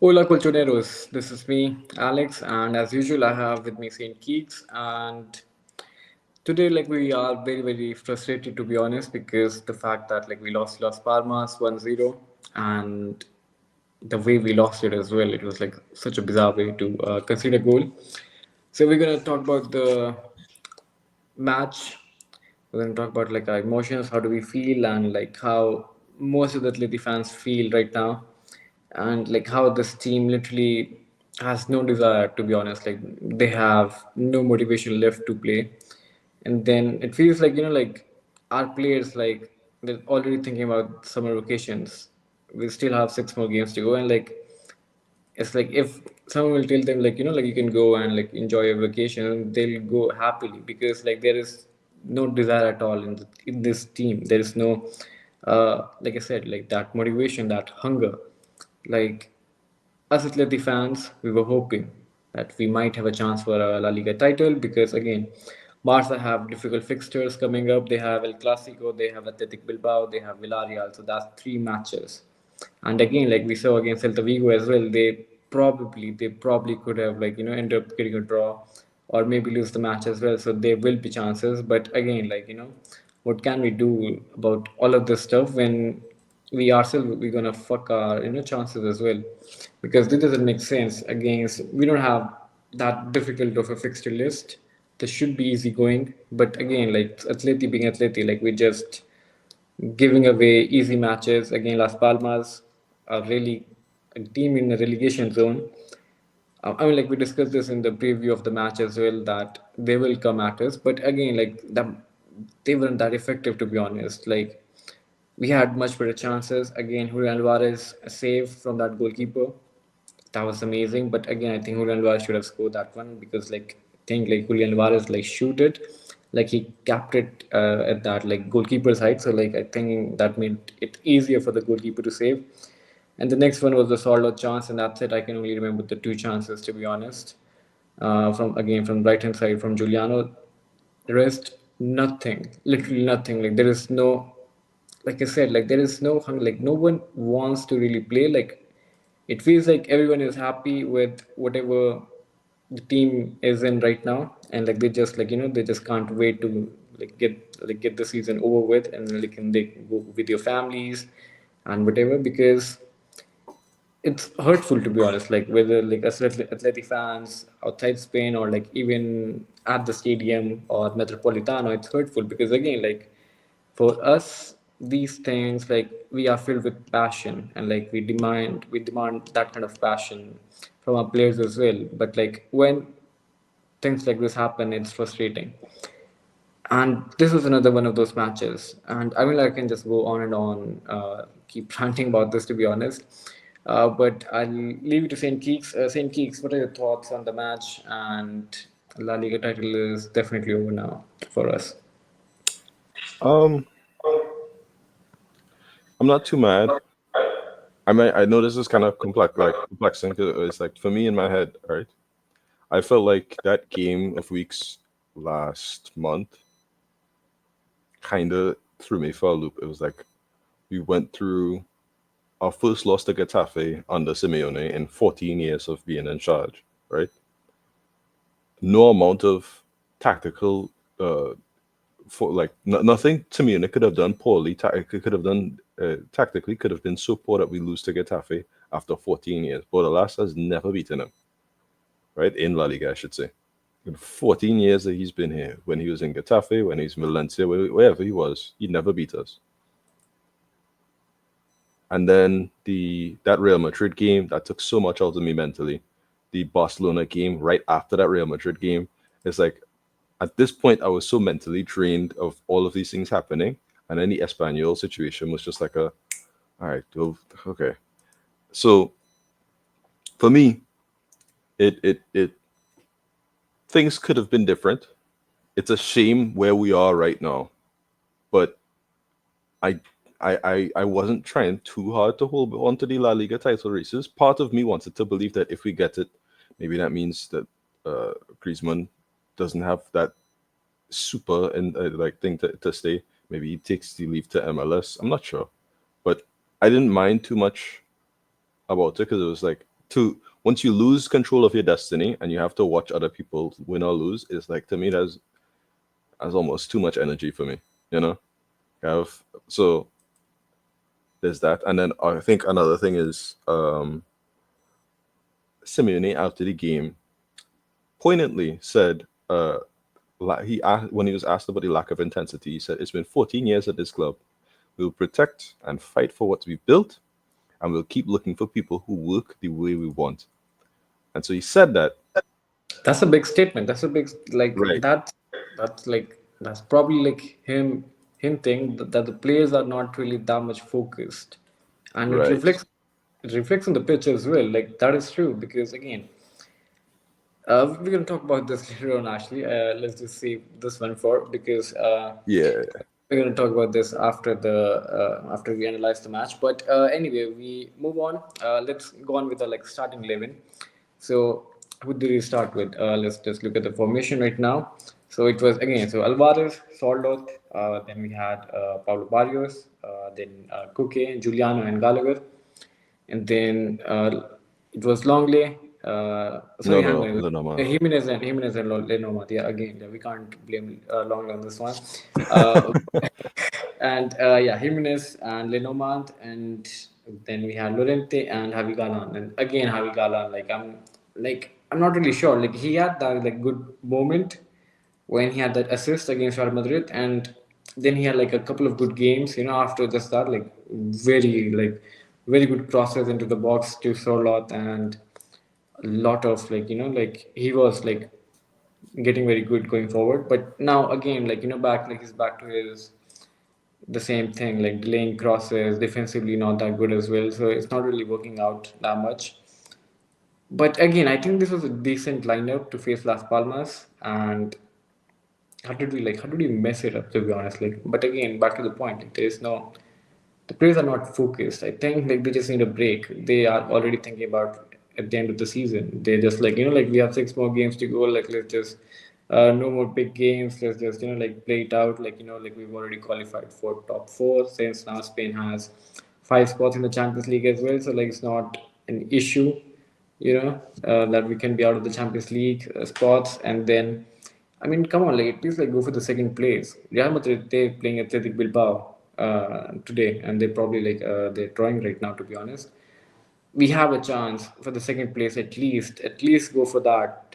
Hola Colchoneros, this is me, Alex, and as usual, I have with me Saint Keeks. And today, we are very frustrated to be honest, because the fact that we lost Las Palmas 1-0, and the way we lost it as well, it was like such a bizarre way to concede a goal. So, we're gonna talk about the match. We're going to talk about our emotions, how do we feel, and how most of the Atleti fans feel right now, and how this team literally has no desire to be honest. Like they have no motivation left to play, and then it feels our players they're already thinking about summer vacations. We still have 6 more games to go, and it's like if someone will tell them you can go and enjoy your vacation, they'll go happily, because there is no desire at all in this team. There is no like I said, that motivation, that hunger. Like us Atleti fans, we were hoping that we might have a chance for a La Liga title, because again, Barca have difficult fixtures coming up. They have El Clasico, they have Athletic Bilbao, they have Villarreal. So that's 3 matches. And again, like we saw against Celta Vigo as well, they probably could have end up getting a draw, or maybe lose the match as well. So there will be chances. But again, what can we do about all of this stuff when we're gonna fuck our chances as well, because this doesn't make sense. Against we don't have that difficult of a fixture list. This should be easy going, but again, Atleti being Atleti, we're just giving away easy matches. Again, Las Palmas are really a team in a relegation zone. I mean, we discussed this in the preview of the match as well, that they will come at us. But again, they weren't that effective, to be honest. We had much better chances. Again, Julian Alvarez a save from that goalkeeper. That was amazing. But again, I think Julian Alvarez should have scored that one, because I think Julian Alvarez shoot it, he capped it at that goalkeeper's height. So I think that made it easier for the goalkeeper to save. And the next one was the solo chance, and that's it. I can only remember the 2 chances, to be honest. From right hand side from Giuliano. The rest, nothing, literally nothing. There is no, like I said, there is no hunger. No one wants to really play. It feels like everyone is happy with whatever the team is in right now, and they just they just can't wait to get the season over with, and then they go with your families and whatever, because it's hurtful, to be honest. Whether us athletic fans outside Spain, or even at the stadium or Metropolitano, it's hurtful, because again, for us, these things, we are filled with passion, and we demand that kind of passion from our players as well. But when things like this happen, it's frustrating. And this was another one of those matches. And I mean, I can just go on and on, keep ranting about this, to be honest. But I'll leave it to Saint Keeks. Saint Keeks, what are your thoughts on the match? And La Liga title is definitely over now for us. Um, I'm not too mad. I know this is kind of complexing because it's like for me in my head, right? I felt like that game of weeks last month kind of threw me for a loop. It was like we went through our first loss to Getafe under Simeone in 14 years of being in charge, right? No amount of tactical for nothing Simeone could have done poorly. Could have done tactically could have been so poor that we lose to Getafe after 14 years. Bordalas has never beaten him, right? In La Liga, I should say. In 14 years that he's been here, when he was in Getafe, when he's in Valencia, wherever he was, he never beat us. And then the that Real Madrid game that took so much out of me mentally. The Barcelona game right after that Real Madrid game, it's like at this point I was so mentally drained of all of these things happening, and then the Espanyol situation was just like a all right, okay. So for me, it things could have been different. It's a shame where we are right now, but I I wasn't trying too hard to hold on to the La Liga title races. Part of me wanted to believe that if we get it, maybe that means that Griezmann doesn't have that super and thing to stay. Maybe he takes the leave to MLS. I'm not sure, but I didn't mind too much about it because it was like to once you lose control of your destiny and you have to watch other people win or lose, it's like to me that's almost too much energy for me. You know, you have so there's that, and then I think another thing is Simeone after the game poignantly said when he was asked about the lack of intensity, he said it's been 14 years at this club. We'll protect and fight for what we built, and we'll keep looking for people who work the way we want. And so he said that, That's a big statement. That's a big like right, that's like that's probably like him hinting that the players are not really that much focused, and right, it reflects on the pitch as well. Like that is true because again, we're gonna talk about this later on. Actually, let's just save this one for because yeah, we're gonna talk about this after the after we analyze the match. But anyway, we move on. Let's go on with the like starting 11. So who do we start with? Let's just look at the formation right now. So it was again so Alvarez, Sordot, then we had Pablo Barrios, then Kuke, Giuliano, and Gallagher, and then it was Longley. no, Sorry, hang no, on. It was Lenoma, Jimenez and Lenormand. Yeah, again, yeah, we can't blame Longley on this one. Uh, and yeah, Jimenez and Lenormand, and then we had Lorente and Javi Galan, and again Javi Galan. I'm not really sure. Like he had that like good moment when he had that assist against Real Madrid, and then he had like a couple of good games, after just that, like very good crosses into the box to Sorloth, and a lot of like he was like getting very good going forward. But now again, back like he's back to his the same thing, like delaying crosses, defensively not that good as well. So it's not really working out that much. But again, I think this was a decent lineup to face Las Palmas, and how did we mess it up, to be honest? Like, but again, back to the point, like there's no the players are not focused. I think like they just need a break. They are already thinking about at the end of the season. They're just like like we have six more games to go. Like let's just no more big games. Let's just like play it out. Like like we've already qualified for top four since now Spain has five spots in the Champions League as well. So like it's not an issue, that we can be out of the Champions League spots, and then I mean, come on, like at least like go for the second place. Real Madrid, they're playing Athletic Bilbao today, and they're probably they're drawing right now. To be honest, we have a chance for the second place at least. At least go for that.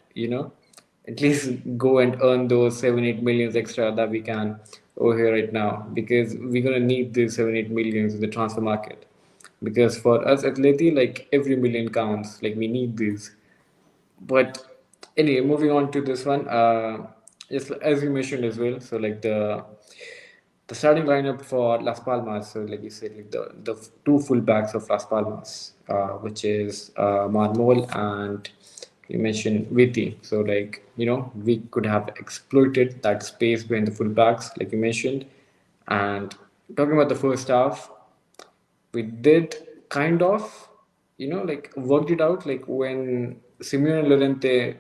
At least go and earn those 7-8 millions extra that we can over here right now, because we're gonna need these 7-8 millions in the transfer market. Because for us Atleti, like every million counts. Like we need these. But anyway, moving on to this one, just as you mentioned as well, so like the starting lineup for Las Palmas, so like you said, like the two fullbacks of Las Palmas, which is Marmol and you mentioned Viti. So like we could have exploited that space behind the fullbacks, like you mentioned. And talking about the first half, we did kind of like worked it out, like when Simeone and Lorente,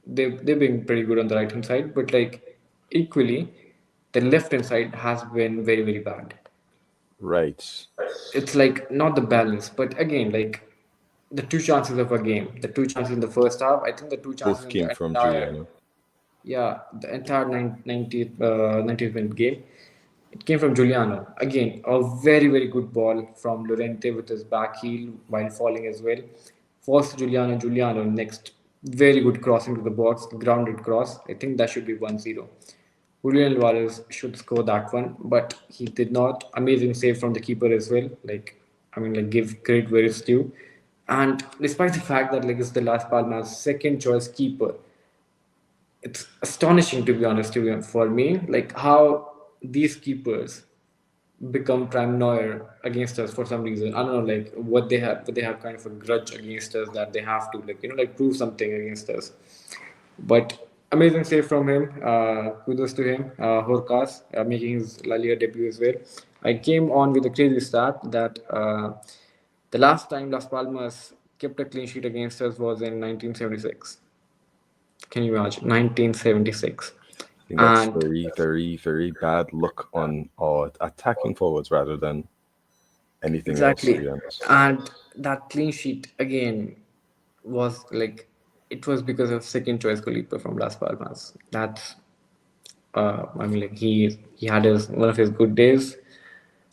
they've been pretty good on the right hand side, but like equally the left hand side has been very very bad. right. It's like not the balance, but again, like the two chances of a game, the two chances in the first half, I think the two chances Both in the came from entire, Giuliano. yeah, the entire 90th minute game. It came from Giuliano. Again, a very, very good ball from Lorente with his back heel while falling as well. Forced Giuliano. Giuliano next. Very good cross into the box, grounded cross. I think that should be 1-0. Julian Alvarez should score that one, but he did not. Amazing save from the keeper as well. Like, I mean, like, give credit where it's due. And despite the fact that, like, it's the Las Palmas' second choice keeper, it's astonishing, to be honest, for me, like how these keepers become prime Neuer against us for some reason. I don't know, like what they have, but they have kind of a grudge against us that they have to, like like prove something against us. But amazing save from him. Kudos to him. Horkas making his La Liga debut as well. I came on with a crazy stat that the last time Las Palmas kept a clean sheet against us was in 1976. Can you imagine? 1976. I think that's And very, very, very bad look on our attacking forwards rather than anything else, to exactly. be honest. And that clean sheet again. was like it was because of second choice goalkeeper from Las Palmas. That's I mean, like he had his one of his good days.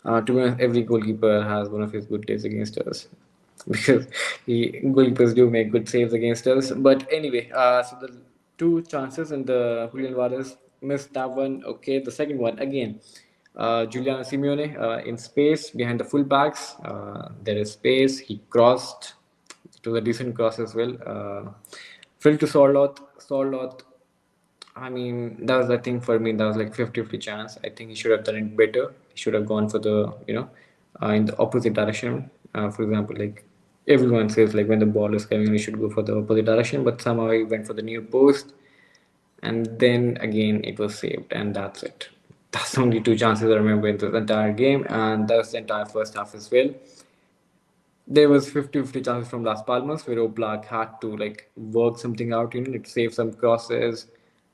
To be honest, every goalkeeper has one of his good days against us because goalkeepers do make good saves against us. But anyway, so the two chances and the Julian Vargas missed that one. Okay, the second one again. Giuliano Simeone in space behind the fullbacks. There is space. He crossed. It was a decent cross as well. Fell to Sorloth. Sorloth, I mean, that was the thing for me. That was like 50-50 chance. I think he should have done it better. He should have gone for the, in the opposite direction. For example, like everyone says, like when the ball is coming, he should go for the opposite direction. But somehow he went for the near post, and then again it was saved, and that's it. That's the only two chances I remember in the entire game, and that was the entire first half as well. There was 50-50 chances from Las Palmas where Oblak had to like work something out, like save some crosses.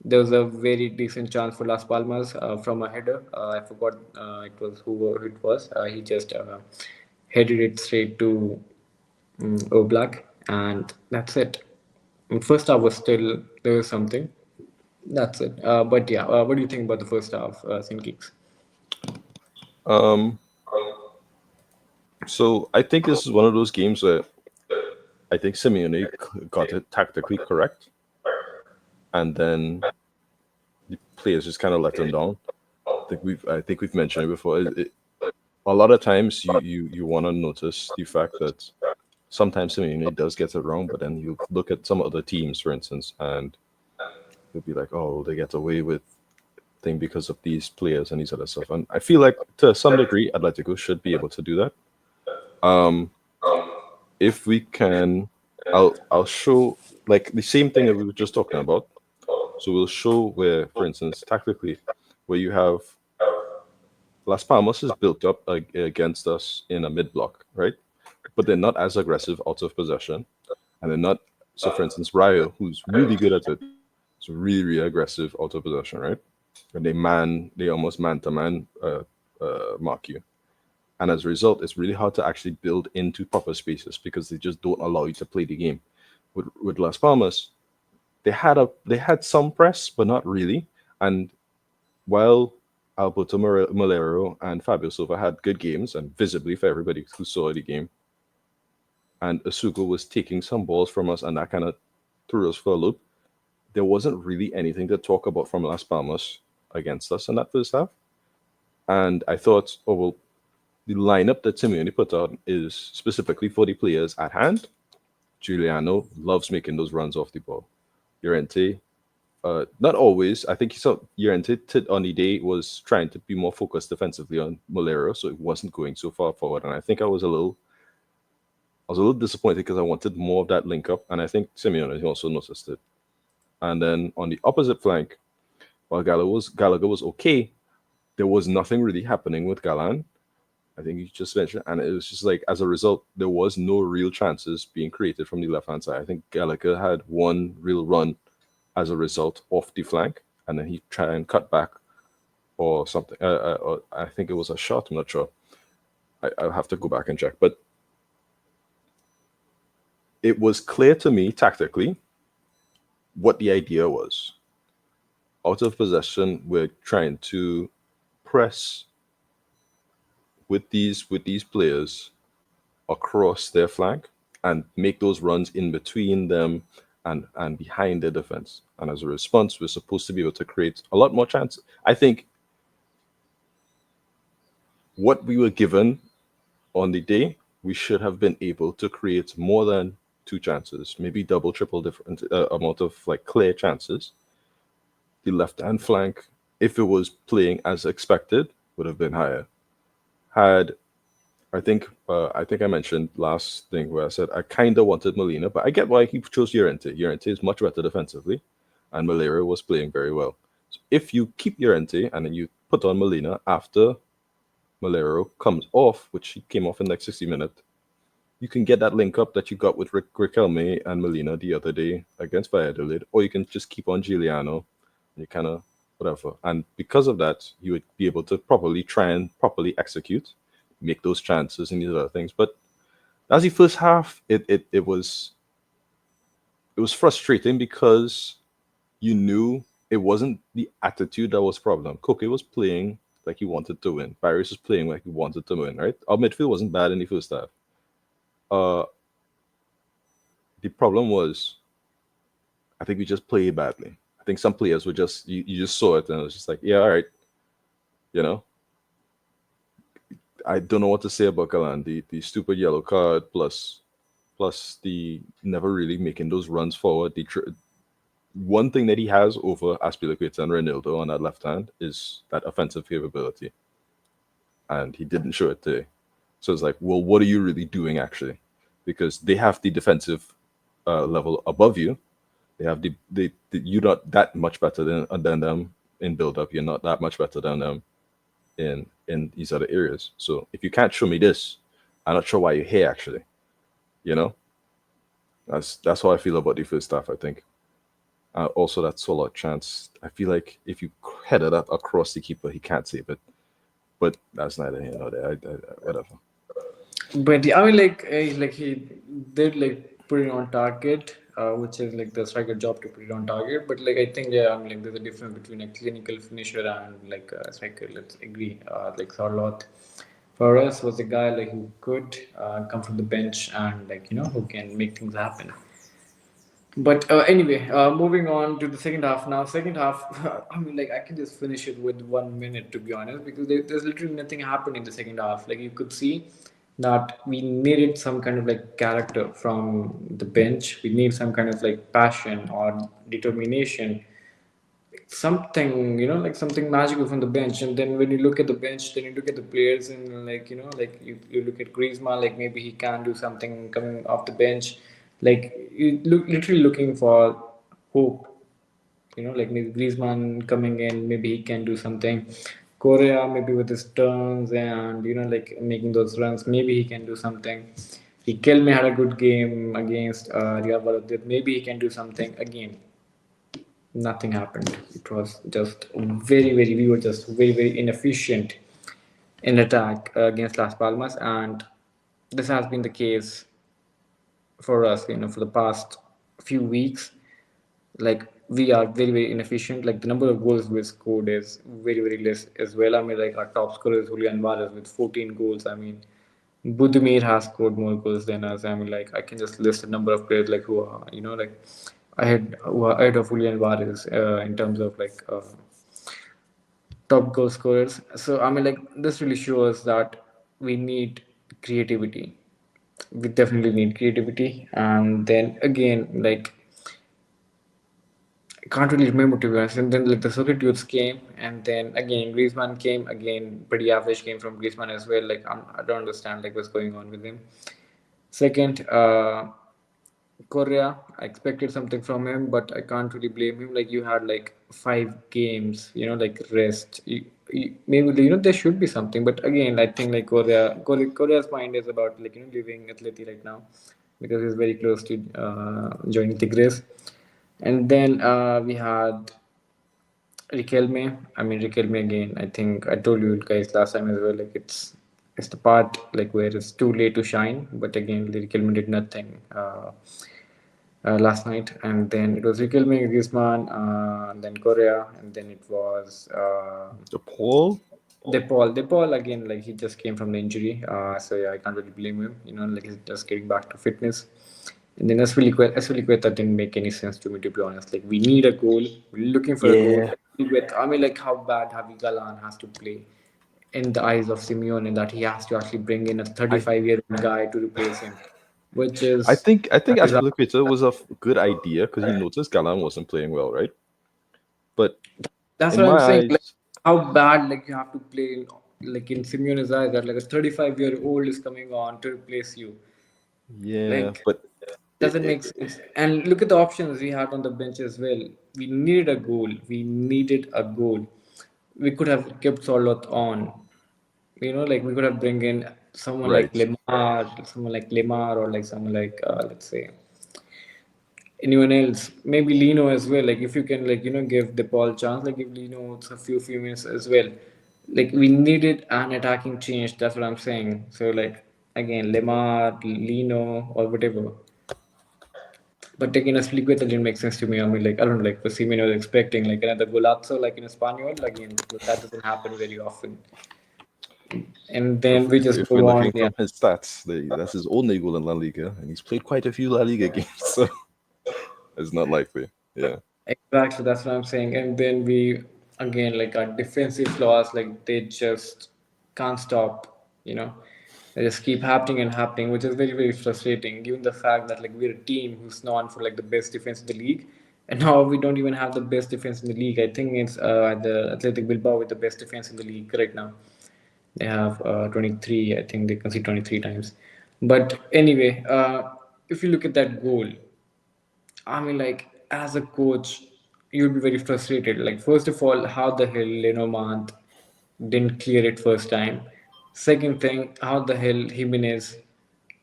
There was a very decent chance for Las Palmas from a header. I forgot it was who it was. He just headed it straight to Oblak, and that's it. First half was still there was something. That's it. But yeah, what do you think about the first half, St. Geeks? Um, so I think this is one of those games where I think Simeone got it tactically correct, and then the players just kind of let him down. I think we've mentioned it before. A lot of times you want to notice the fact that sometimes Simeone does get it wrong, but then you look at some other teams, for instance, and you'll be like, oh, they get away with thing because of these players and these other stuff. And I feel like to some degree, Atletico should be able to do that. Um, if we can, I'll show like the same thing that we were just talking about. So we'll show where, for instance, tactically, where you have Las Palmas is built up against us in a mid block, right? But they're not as aggressive out of possession, and they're not. So, for instance, Rayo, who's really good at it, is really, really aggressive out of possession, right? And they almost man to man mark you, and as a result, it's really hard to actually build into proper spaces because they just don't allow you to play the game. With Las Palmas, they had some press, but not really. And while Alberto Malero and Fabio Silva had good games, and visibly for everybody who saw the game, and Asugo was taking some balls from us, and that kind of threw us for a loop. There wasn't really anything to talk about from Las Palmas against us in that first half. And I thought, oh well, the lineup that Simeone put out is specifically for the players at hand. Giuliano loves making those runs off the ball. Llorente, not always. I think he saw Llorente on the day was trying to be more focused defensively on Molero, so it wasn't going so far forward. And I think I was a little disappointed because I wanted more of that link up, and I think Simeone also noticed it. And then on the opposite flank, while Gallagher was okay, there was nothing really happening with Galan. I think you just mentioned, and it was just like as a result, there was no real chances being created from the left hand side. I think Gallagher had one real run as a result off the flank, and then he tried and cut back or something. Or I think it was a shot. I'm not sure. I'll have to go back and check. But it was clear to me tactically what the idea was. Out of possession, we're trying to press with these players across their flank and make those runs in between them and behind their defense. And as a response, we're supposed to be able to create a lot more chances. I think what we were given on the day, we should have been able to create more than two chances, maybe double, triple different amount of like clear chances. The left hand flank, if it was playing as expected, would have been higher. Had I think I mentioned last thing where I said I kind of wanted Molina, but I get why he chose Llorente. Llorente is much better defensively, and Malera was playing very well. So if you keep Llorente and then you put on Molina after Malero comes off, which he came off in like 60 minutes, you can get that link up that you got with Riquelme and Molina the other day against Valladolid, or you can just keep on Giuliano and you kind of whatever. And because of that, you would be able to properly try and properly execute, make those chances and these other things. But as the first half, it was it was frustrating because you knew it wasn't the attitude that was problem. Koke was playing like he wanted to win. Barrios was playing like he wanted to win, right? Our midfield wasn't bad in the first half. Uh, the problem was, I think we just played badly. I think some players were just you just saw it and it was just like, yeah, all right, you know. I don't know what to say about Galan. The stupid yellow card plus the never really making those runs forward. One thing that he has over Aspilicueta and Ronaldo on that left hand is that offensive capability, and he didn't show it today. So it's like, well, what are you really doing actually? Because they have the defensive level above you. They have you're not that much better than them in build up. You're not that much better than them in these other areas. So if you can't show me this, I'm not sure why you're here actually. You know, that's how I feel about the first half. I think. Also, that solo chance. I feel like if you headed that across the keeper, he can't save it. But that's neither here nor there. Whatever. But yeah, I mean, like he did like put it on target, which is like the striker job to put it on target. But like I think yeah, I mean like there's a difference between a clinical finisher and like a striker. Let's agree. Like Charlotte, for us was a guy like who could come from the bench and like who can make things happen. But anyway, moving on to the second half now. Second half, I mean, like I can just finish it with 1 minute to be honest, because there's literally nothing happened in the second half. Like you could see that we needed some kind of like character from the bench. We need some kind of like passion or determination, something like something magical from the bench. And then when you look at the bench, then you look at the players, and like like you look at Griezmann, like maybe he can do something coming off the bench. Like you look literally looking for hope, like maybe Griezmann coming in, maybe he can do something. Korea maybe with his turns and like making those runs, maybe he can do something. Riquelme had a good game against Real Valladolid, maybe he can do something again. Nothing happened. It was just we were just very inefficient in attack against Las Palmas, and this has been the case for us, for the past few weeks. Like we are very inefficient. Like the number of goals we scored is very less as well. I mean, like our top scorer is Julian Vargas with 14 goals. I mean, Budimir has scored more goals than us. I mean, like I can just list a number of players like who are like ahead of Julian Vargas in terms of like top goal scorers. So I mean, like this really shows that we need creativity. We definitely need creativity, and then again, like I can't really remember to be honest. And then like the Soviet youths came, and then again Griezmann came. Again, pretty average came from Griezmann as well. Like I don't understand like what's going on with him. Second, Korea, I expected something from him, but I can't really blame him. Like you had like 5 games, like rest. Maybe there should be something, but again, I think like Korea's mind is about like leaving Atleti right now because he's very close to joining Tigres. And then we had Riquelme. I mean Riquelme again. I think I told you guys last time as well. Like it's the part like where it's too late to shine. But again, Riquelme did nothing last night. And then it was Riquelme, Griezmann, then Korea, and then it was The Paul. De Paul again. Like he just came from the injury, so yeah, I can't really blame him. Like he's just getting back to fitness. And then Aspilicueta didn't make any sense to me, to be honest. Like we need a goal. We're looking for a goal. Yeah, I mean, like how bad Javi Galan has to play in the eyes of Simeone, that he has to actually bring in a I 35-year-old guy to replace him, which is I think bizarre. Aspilicueta was a good idea because he noticed Galan wasn't playing well, right? But That's in what I'm my saying. Like eyes, how bad like you have to play like in Simeone's eyes, that like a 35-year-old is coming on to replace you. yeah, Like but doesn't make sense. And look at the options we had on the bench as well. We needed a goal. We needed a goal. We could have kept Solot on. Like we could have bring in right. someone like Lemar, or like someone like let's say anyone else. Maybe Lino as well. Like if you can like give the ball chance, like give Lino a few minutes as well. Like we needed an attacking change. That's what I'm saying. So like again, Lemar, Lino, or whatever. But taking a Spilicueta didn't make sense to me. I mean, like, I don't know, like, the Simeone was expecting, like, another golazo, like in Espanyol. Again, that doesn't happen very often. And then we just If we're go on. looking Yeah, from his stats, that's his only goal in La Liga, and he's played quite a few La Liga games, so it's not likely. Yeah. exactly. That's what I'm saying. And then we, again, like, our defensive flaws, like, they just can't stop, you know. They just keep happening and happening, which is very, very frustrating, given the fact that, like, we're a team who's known for, like, the best defense in the league. And now we don't even have the best defense in the league. I think it's the Athletic Bilbao with the best defense in the league right now. They have 23. I think they concede 23 times. But anyway, if you look at that goal, I mean, like, as a coach, you'd be very frustrated. Like, first of all, how the hell Lenormand didn't clear it first time? Second thing, how the hell Jimenez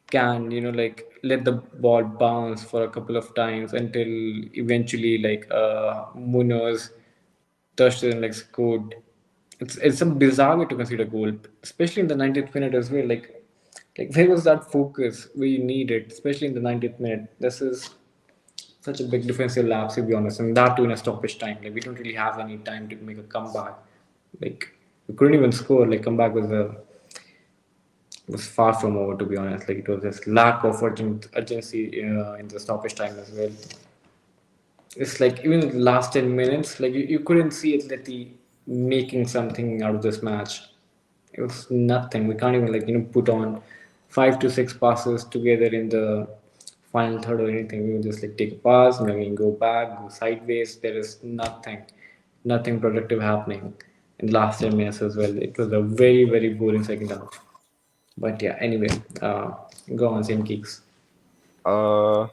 can, like, let the ball bounce for a couple of times until eventually, like, Munoz touched it and, like, scored. It's a bizarre way to concede a goal, especially in the 90th minute as well. Like where was that focus where you need it, especially in the 90th minute? This is such a big defensive lapse, to be honest, and that too in a stoppage time. Like we don't really have any time to make a comeback. Like we couldn't even score. Like comeback was far from over, to be honest. Like it was just lack of urgency in the stoppage time as well. It's like even in the last 10 minutes, like you couldn't see Atleti making something out of this match. It was nothing. We can't even put on 5 to 6 passes together in the final third or anything. We would just like take a pass, and then go back, go sideways. There is nothing productive happening in the last 10 minutes as well. It was a very very boring second half. But yeah, anyway, go on, same kicks. Uh,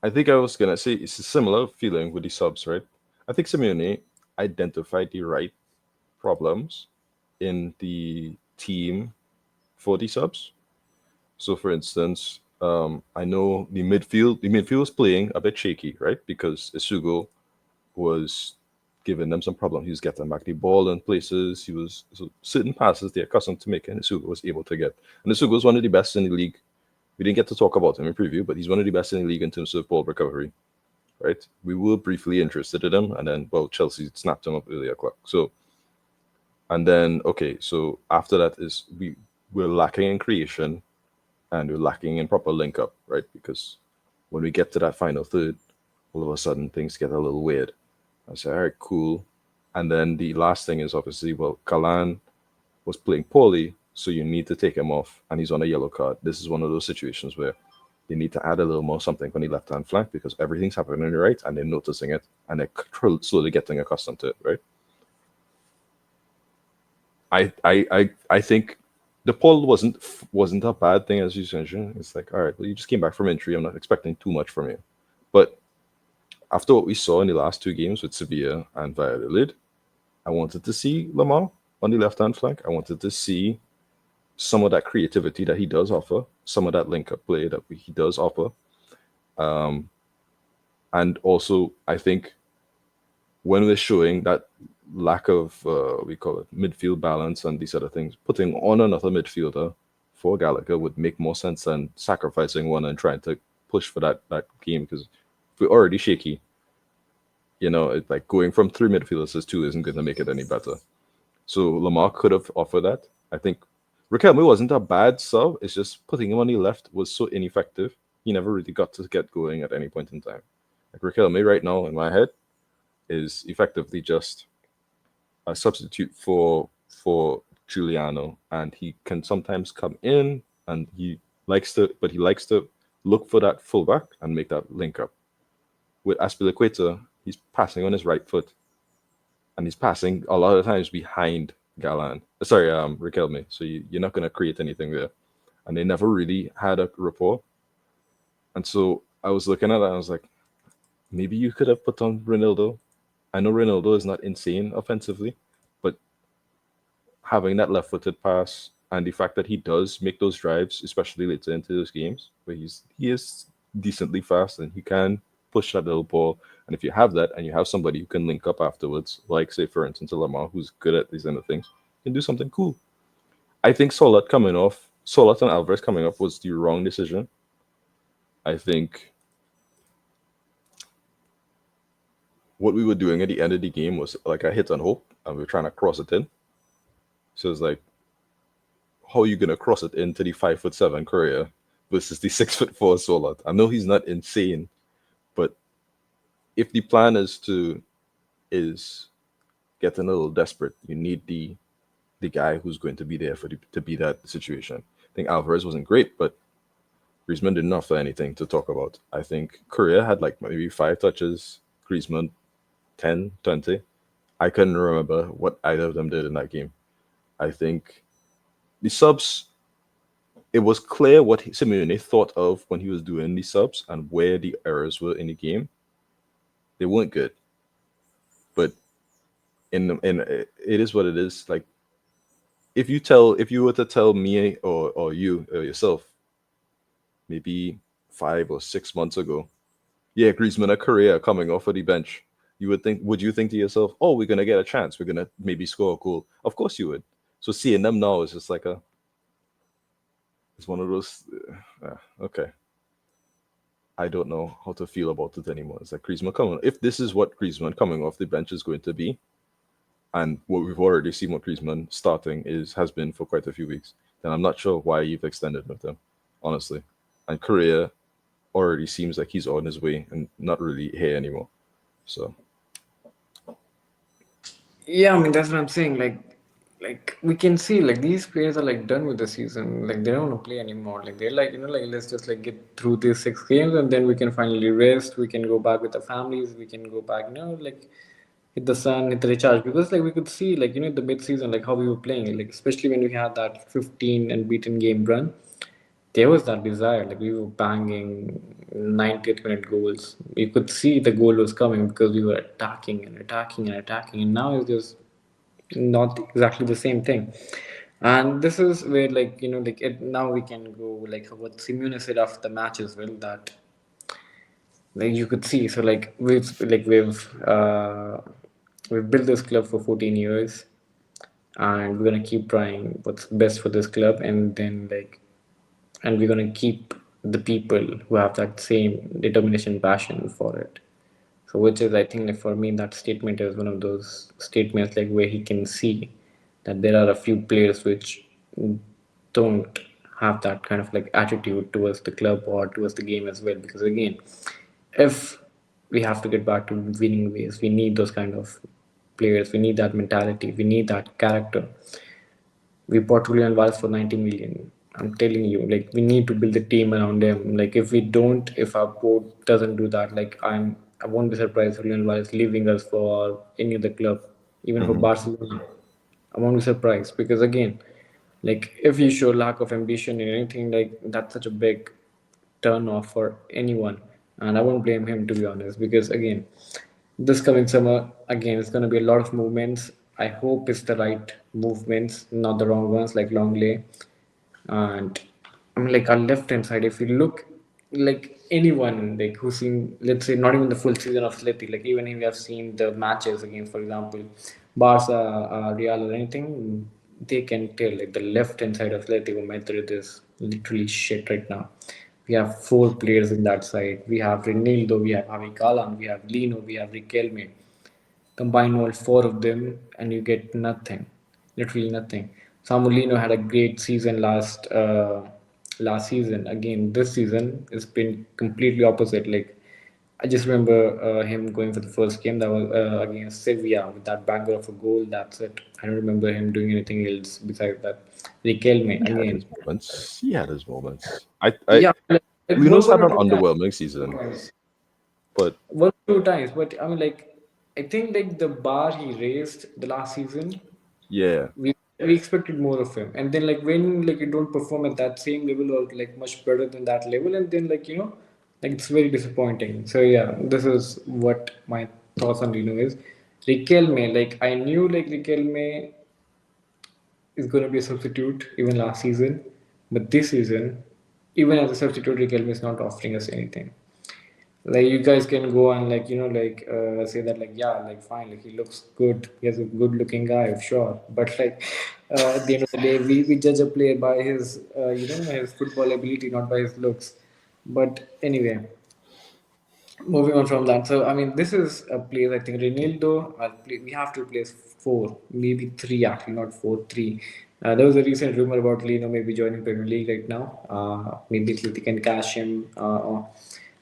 I think I was gonna say it's a similar feeling with the subs, right? I think Simeone identified the right problems in the team for the subs. So, for instance, I know the midfield was playing a bit shaky, right? Because Isugo was giving them some problem. He was getting back the ball in places. He was so certain passes they're accustomed to making. Isugo was able to get, and Isugo was one of the best in the league. We didn't get to talk about him in preview, but he's one of the best in the league in terms of ball recovery. Right? We were briefly interested in him, and then Chelsea snapped him up earlier o'clock. So and then okay, so after that is we're lacking in creation and we're lacking in proper link up, right? Because when we get to that final third, all of a sudden things get a little weird. I say, all right, cool. And then the last thing is obviously, well, Kalan was playing poorly, so you need to take him off, and he's on a yellow card. This is one of those situations where they need to add a little more something on the left hand flank because everything's happening on the right, and they're noticing it, and they're slowly getting accustomed to it, right? I think the poll wasn't a bad thing as you mentioned. It's like, all right, well, you just came back from injury. I'm not expecting too much from you, but after what we saw in the last two games with Sevilla and Valladolid, I wanted to see Lamar on the left hand flank. I wanted to see some of that creativity that he does offer, some of that link up play that he does offer, um, and also I think when we're showing that lack of we call it midfield balance and these other things, putting on another midfielder for Gallagher would make more sense than sacrificing one and trying to push for that game because if we're already shaky, it's like going from three midfielders to two isn't going to make it any better. So Lamar could have offered that. I think Riquelme wasn't a bad sub. It's just putting him on the left was so ineffective. He never really got to get going at any point in time. Like Riquelme right now in my head is effectively just a substitute for Giuliano, and he can sometimes come in and he likes to look for that fullback and make that link up. With Aspilicueta, he's passing on his right foot, and he's passing a lot of times behind Riquelme. So you're not going to create anything there, and they never really had a rapport. And so I was looking at that, and I was like, maybe you could have put on Ronaldo. I know Ronaldo is not insane offensively, but having that left-footed pass and the fact that he does make those drives, especially later into those games, where he is decently fast and he can push that little ball. And if you have that and you have somebody who can link up afterwards, like say for instance Lamar, who's good at these kind of things, can do something cool. I think Solat and Alvarez coming off was the wrong decision. I think what we were doing at the end of the game was like a hit and hope, and we were trying to cross it in. So it's like, how are you gonna cross it into the 5'7" Korea versus the 6'4" Solat? I know he's not insane, but if the plan is getting a little desperate, you need the guy who's going to be there to be that situation. I think Alvarez wasn't great, but Griezmann didn't offer anything to talk about. I think Korea had like maybe 5 touches, Griezmann 10, 20. I couldn't remember what either of them did in that game. I think the subs, it was clear what Simeone thought of when he was doing the subs and where the errors were in the game. They weren't good, but in it is what it is. Like if you were to tell me or you or yourself maybe 5 or 6 months ago, yeah, Griezmann a Korea coming off of the bench, would you think to yourself, oh, we're gonna get a chance, we're gonna maybe score a goal? Of course you would. So seeing them now is just like it's one of those. Okay, I don't know how to feel about it anymore. It's like Griezmann coming. If this is what Griezmann coming off the bench is going to be, and what we've already seen what Griezmann starting has been for quite a few weeks, then I'm not sure why you've extended with him, honestly. And Korea already seems like he's on his way and not really here anymore. So Yeah, I mean that's what I'm saying. Like we can see like these players are like done with the season. Like they don't want to play anymore. Like they're like like let's just like get through these 6 games and then we can finally rest. We can go back with the families. We can go back. Like hit the sun, hit the recharge. Because like we could see like the mid season like how we were playing. Like especially when we had that 15 unbeaten game run, there was that desire. Like we were banging 90th minute goals. You could see the goal was coming because we were attacking and attacking and attacking. And now it's just not exactly the same thing. And this is where like like now we can go like what Simeone said after the match as well, that like you could see. So like we've built this club for 14 years, and we're gonna keep trying what's best for this club, and then like and we're gonna keep the people who have that same determination, passion for it. So which is, I think, like for me that statement is one of those statements like where he can see that there are a few players which don't have that kind of like attitude towards the club or towards the game as well. Because again, if we have to get back to winning ways, we need those kind of players. We need that mentality. We need that character. We bought Julian Valles for 90 million. I'm telling you, like we need to build a team around him. Like if we don't, if our board doesn't do that, I won't be surprised Julian Valles leaving us for any other club, even for mhm. Barcelona. I won't be surprised because again, like if you show lack of ambition in anything, like that's such a big turn off for anyone. And I won't blame him, to be honest, because again, this coming summer, again, it's going to be a lot of movements. I hope it's the right movements, not the wrong ones like Longley. And I mean, like our left hand side, if you look, like anyone like who's seen, let's say, not even the full season of Atleti, like even if you have seen the matches against, for example, Barca, Real, or anything, they can tell like the left hand side of Atletico Madrid is literally shit right now. We have four players in that side. We have Renildo, we have Javi Calan, we have Lino, we have Riquelme. Combine all four of them, and you get nothing, literally nothing. Samulino had a great season last season. Again, this season it's been completely opposite. Like I just remember him going for the first game that was against Sevilla with that banger of a goal. That's it. I don't remember him doing anything else besides that. Riquelme He had his again. moments. He had his moments. I Yeah, like Luno's had one an or two underwhelming season, times. but One or two times, but I mean, like, I think like the bar he raised the last season, yeah, we expected more of him, and then like when like you don't perform at that same level or like much better than that level, and then like like it's very disappointing. So yeah, this is what my thoughts on Reno is. Riquelme, like I knew like Riquelme is going to be a substitute even last season, but this season, even as a substitute, Riquelme is not offering us anything. Like you guys can go and like like say that like yeah, like fine, like he looks good, he's a good looking guy, sure, but like at the end of the day we judge a player by his his football ability, not by his looks. But anyway, moving on from that. So I mean, this is a place I think Ronaldo. We have to place four, maybe three actually, not four, three. There was a recent rumor about Lino maybe joining Premier League right now. Maybe Atleti can cash him, or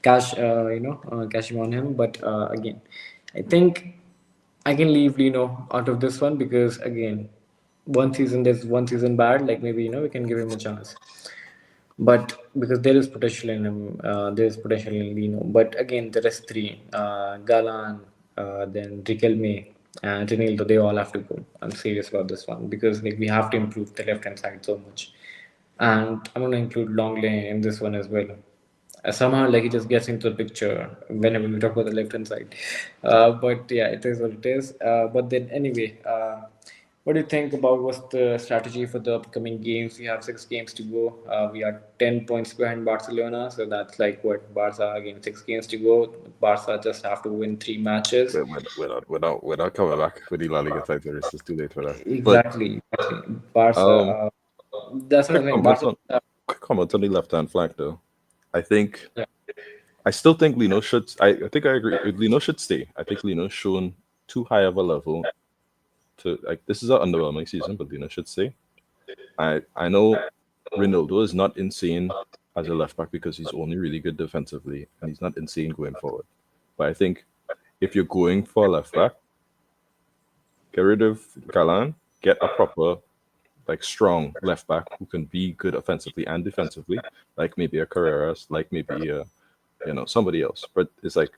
cash him on him. But again, I think I can leave Lino out of this one because again, one season there's one season bad. Like maybe we can give him a chance, but because there is potential in him, there is potential in Lino. But again, the rest three, Galan, then Riquelme, and Ronaldo, they all have to go. I'm serious about this one because like we have to improve the left hand side so much, and I'm gonna include Longley in this one as well. Somehow, like he just gets into the picture whenever we talk about the left hand side. But yeah, it is what it is. But then anyway. What do you think about what's the strategy for the upcoming games? We have 6 games to go. We are 10 points behind Barcelona, so that's like what Barca again 6 games to go. Barca just have to win 3 matches. We're not coming back with the La Liga title. It's just too late for that. But Exactly. Barca. um, That's what quick I'm saying. comment Barca. on quick comment on the left hand flank though. I think Yeah. I still think Lino should. I think I agree. Lino should stay. I think Lino's shown too high of a level to like. This is an underwhelming season, but Lino should stay. I know Ronaldo is not insane as a left back because he's only really good defensively and he's not insane going forward. But I think if you're going for a left back, get rid of Galan, get a proper like strong left back who can be good offensively and defensively, like maybe a Carreras, like maybe a somebody else. But it's like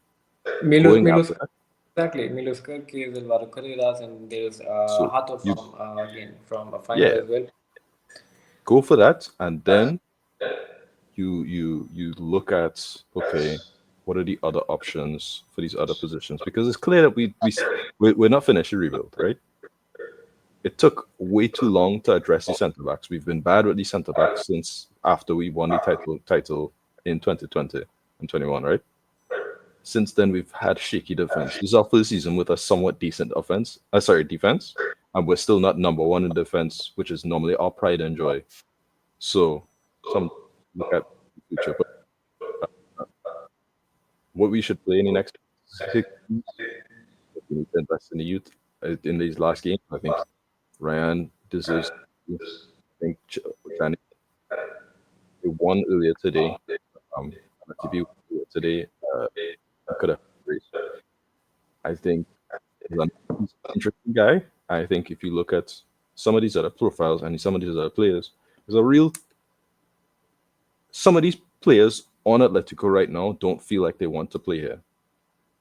Milos, going Milos, after that. exactly. Milos Kerkez, Alvaro Carreras, and there's So Hato you from again from a final yeah, as well. go for that, and then you look at okay, what are the other options for these other positions? Because it's clear that we're not finished the rebuild, right? It took way too long to address the centre backs. We've been bad with the centre backs since after we won the title in 2020 and 21, right? Since then, we've had shaky defense. This is our first season with a somewhat decent offense. Defense, and we're still not number one in defense, which is normally our pride and joy. So, some look at the future. But what we should play in the next 6 games, we need to invest in the youth in these last games. I think Ryan deserves. I think Johnny won earlier today. TV today. He could have raised. I think he's an interesting guy. I think if you look at some of these other profiles and some of these other players, there's a real some of these players on Atletico right now don't feel like they want to play here,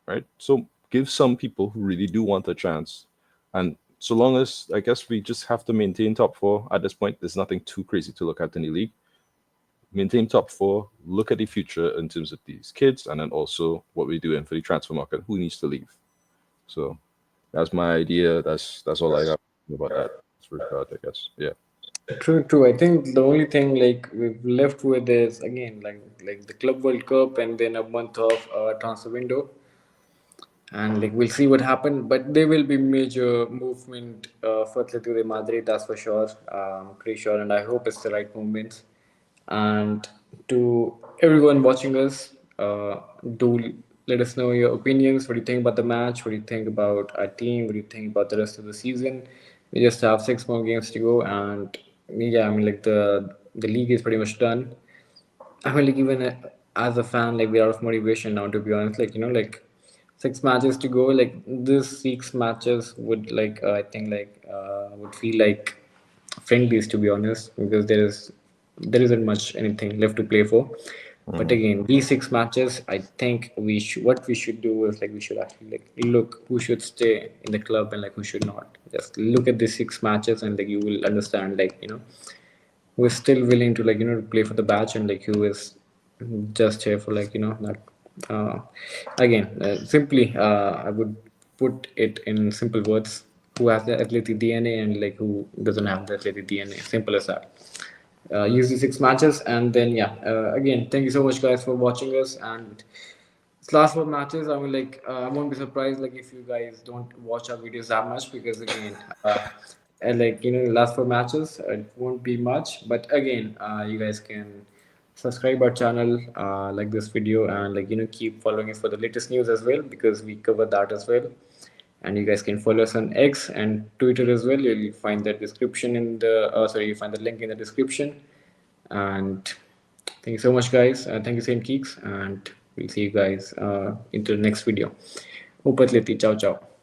right? So give some people who really do want a chance. And so long as I guess we just have to maintain top four at this point, there's nothing too crazy to look at in the league. Maintain top four, look at the future in terms of these kids, and then also what we're doing for the transfer market, who needs to leave. So that's my idea. That's all I have about that regard, I guess. Yeah. True, true. I think the only thing like we've left with is again like the Club World Cup and then a month of transfer window, and like we'll see what happens. But there will be major movement for Atletico de Madrid, that's for sure. Pretty sure, and I hope it's the right movement. And to everyone watching us, do let us know your opinions. What do you think about the match? What do you think about our team? What do you think about the rest of the season? We just have 6 more games to go, and yeah, I mean like the league is pretty much done. I mean, like even as a fan, like we're out of motivation now. To be honest, like like 6 matches to go. Like this 6 matches would like I think like would feel like friendlies to be honest, because there isn't much anything left to play for. But Mhm. again, these 6 matches, I think we should what we should do is like we should actually like look who should stay in the club and like who should not. Just look at these 6 matches and like you will understand like who is still willing to like play for the batch and like who is just here for like that uh, again simply I would put it in simple words: who has the athletic DNA and like who doesn't have the athletic DNA. Simple as that. Use the 6 matches and then yeah, again, thank you so much guys for watching us. And it's last 4 matches. I mean, like, I won't be surprised like if you guys don't watch our videos that much because again, and like last 4 matches, it won't be much. But again, you guys can subscribe our channel, like this video, and keep following us for the latest news as well, because we cover that as well. And you guys can follow us on X and Twitter as well. You'll find the description in the sorry, you find the link in the description. And thank you so much, guys. Thank you, Saint Geeks, and we'll see you guys into the next video. Upatleti, ciao ciao.